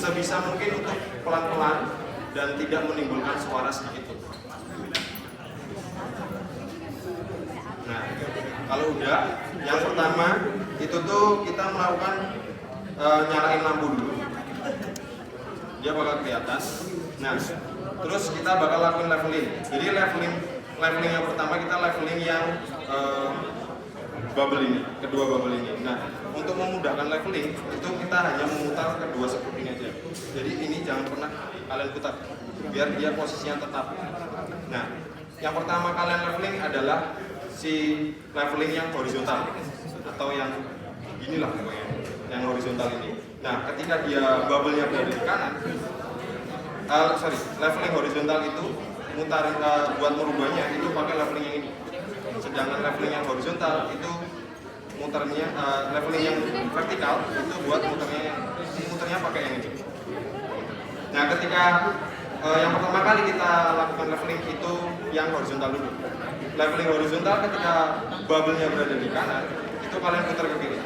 sebisa mungkin untuk pelan-pelan dan tidak menimbulkan suara sedikit pun. Nah, kalau udah, yang pertama itu tuh kita melakukan nyalain lampu dulu. Dia bakal kelihatan. Nah, terus kita bakal lakukan leveling. Jadi leveling yang pertama kita leveling yang bubble ini, kedua bubble ini. Nah, untuk memudahkan leveling itu kita hanya memutar kedua sekrup ini aja. Jadi ini jangan pernah kalian putar, biar dia posisinya tetap. Nah, yang pertama kalian leveling adalah si leveling yang horizontal atau yang inilah pokoknya, yang horizontal ini. Nah, ketika dia bubble-nya berada di kanan, leveling horizontal itu mutar buat merubahnya itu pakai leveling yang ini. Sedangkan leveling yang horizontal itu muternya leveling yang vertikal itu buat muternya pakai yang ini. Nah, ketika yang pertama kali kita lakukan leveling itu yang horizontal dulu. Leveling horizontal ketika bubble-nya berada di kanan itu kalian putar ke kiri.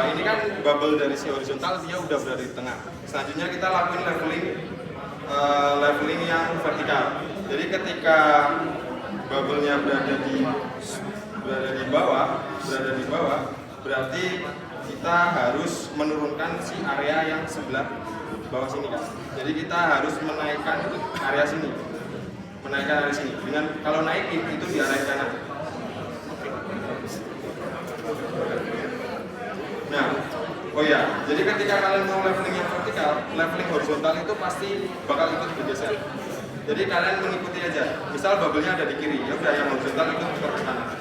Ini kan bubble dari si horizontal dia udah berada di tengah. Selanjutnya kita lakuin leveling yang vertikal. Jadi ketika bubble-nya berada di bawah, berarti kita harus menurunkan si area yang sebelah bawah sini kan. Jadi kita harus menaikkan area sini. Dengan kalau naikin itu di area kanan. Nah, oh ya, jadi ketika kalian mau leveling yang vertikal, leveling horizontal itu pasti bakal ikut bergeser. Jadi kalian mengikuti aja. Misal bubble-nya ada di kiri, ya udah yang horizontal itu putar ke kanan.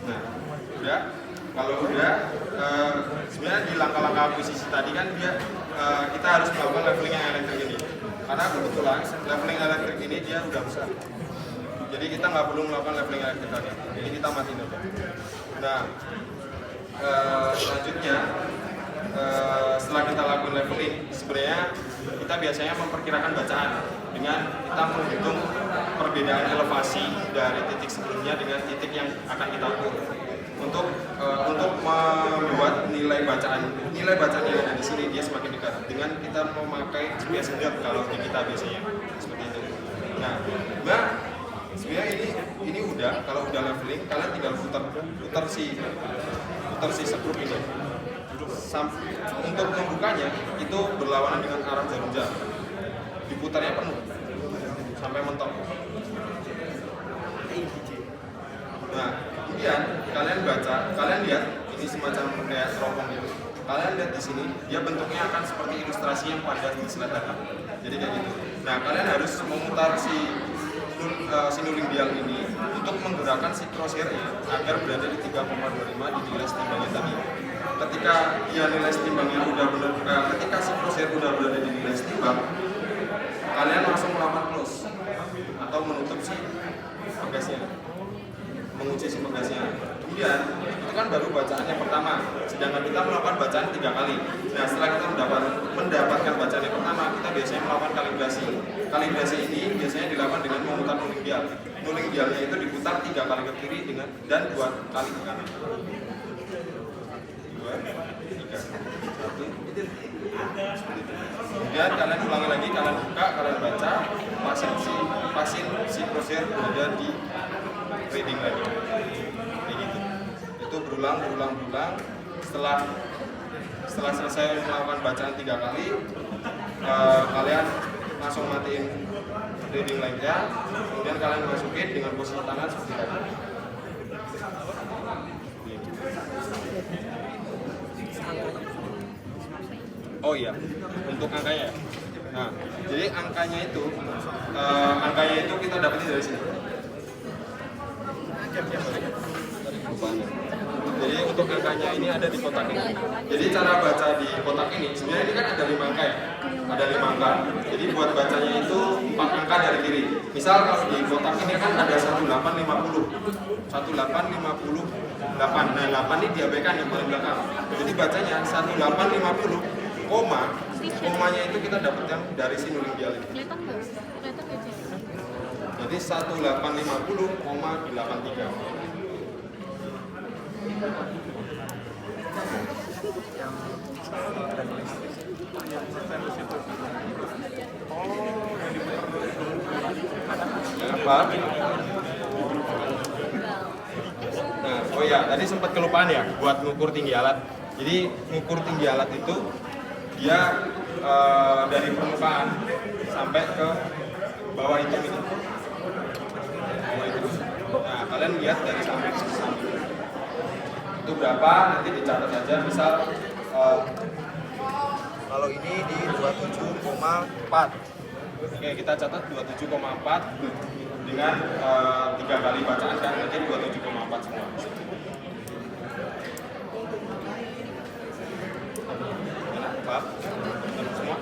Nah, udah. Kalau udah, sebenarnya di langkah-langkah akuisisi tadi kan kita harus melakukan leveling yang elektrik ini. Karena kebetulan leveling elektrik ini dia udah besar. Jadi kita nggak perlu melakukan leveling elektrik tadi. Jadi kita matiin aja. Nah, selanjutnya setelah kita lakukan leveling, sebenarnya kita biasanya memperkirakan bacaan dengan kita menghitung perbedaan elevasi dari titik sebelumnya dengan titik yang akan kita ukur untuk membuat nilai bacaan yang ada di sini dia semakin dekat dengan kita memakai GPS hendap kalau di kita biasanya seperti itu. Nah, sebenarnya ini udah kalau udah leveling kalian tinggal putar si sekrup ini. Untuk membukanya itu berlawanan dengan arah jarum jam. Diputarnya penuh sampai mentok. Nah, kemudian kalian lihat ini semacam kayak teropong gitu. Kalian lihat di sini, dia bentuknya akan seperti ilustrasi yang pada di slide tadi. Jadi kayak gitu. Nah, kalian harus memutar si nuling dial ini untuk menggerakkan si crosshair-nya agar berada di 3,25 di nilai setimbangnya tadi. Ketika nilai setimbangnya ketika si crosshair udah berada di nilai setimbang, kalian langsung melakukan close atau menutup si bagasnya, mengunci si bagasnya. Kemudian itu kan baru bacaan yang pertama, sedangkan kita melakukan bacaan 3 kali. Nah, setelah kita mendapatkan bacaan yang pertama, kita biasanya melakukan kalibrasi. Kalibrasi ini biasanya dilakukan dengan memutar nuling dial. Nuling dialnya itu diputar 3 kali ke kiri dan 2 kali ke kanan. 2, 3, 1. Kemudian kalian ulangi lagi, kalian buka, kalian baca, pasin si crosshair berada di reading lagi. Kayak gitu. Itu berulang. Setelah selesai melakukan bacaan 3 kali, kalian langsung matiin reading light-nya, kemudian kalian masukin dengan posisi tangan seperti tadi. Oh iya, untuk angkanya. Nah, jadi angkanya itu kita dapetin dari sini. kelupaan. Jadi untuk angkanya ini ada di kotak ini. Jadi cara baca di kotak ini, sebenarnya ini kan ada 5 angka ya, ada 5 angka. Jadi buat bacanya itu 4 angka dari kiri. Misal kalau di kotak ini kan ada 1850, 1858. Nah 8 ini diabaikan yang paling belakang. Jadi bacanya 1850, komanya itu kita dapat yang dari sinulingual ini. Kelihatan nggak? Kelihatan nggak sih? Jadi 1850,83. Apa? Nah, oh ya, tadi sempat kelupaan ya buat ngukur tinggi alat. Jadi ngukur tinggi alat itu dia dari permukaan sampai ke bawah itu ini. Bawah itu. Nah, kalian lihat dari samping ke samping. Itu berapa? Nanti dicatat aja. Misal kalau ini di 27,4. Oke, kita catat 27,4 dengan 3 kali bacaan kan nanti 27,4 semua. Pak, semua.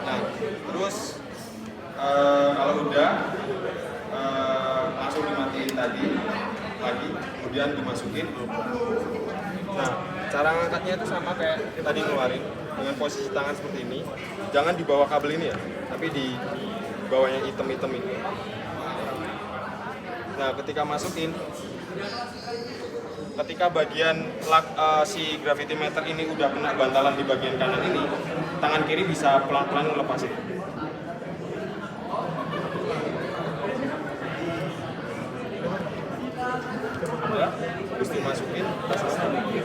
Nah, terus kalau udah langsung dimatiin tadi lagi, kemudian dimasukin. Nah, cara ngangkatnya itu sama kayak tadi ngeluarin dengan posisi tangan seperti ini. Jangan di bawah kabel ini ya, tapi di bawahnya hitam-hitam ini. Nah, ketika masukin, ketika bagian si gravitimeter ini udah kena bantalan di bagian kanan ini, tangan kiri bisa pelan-pelan ngelepasin. Ya, terus dimasukin, masukin.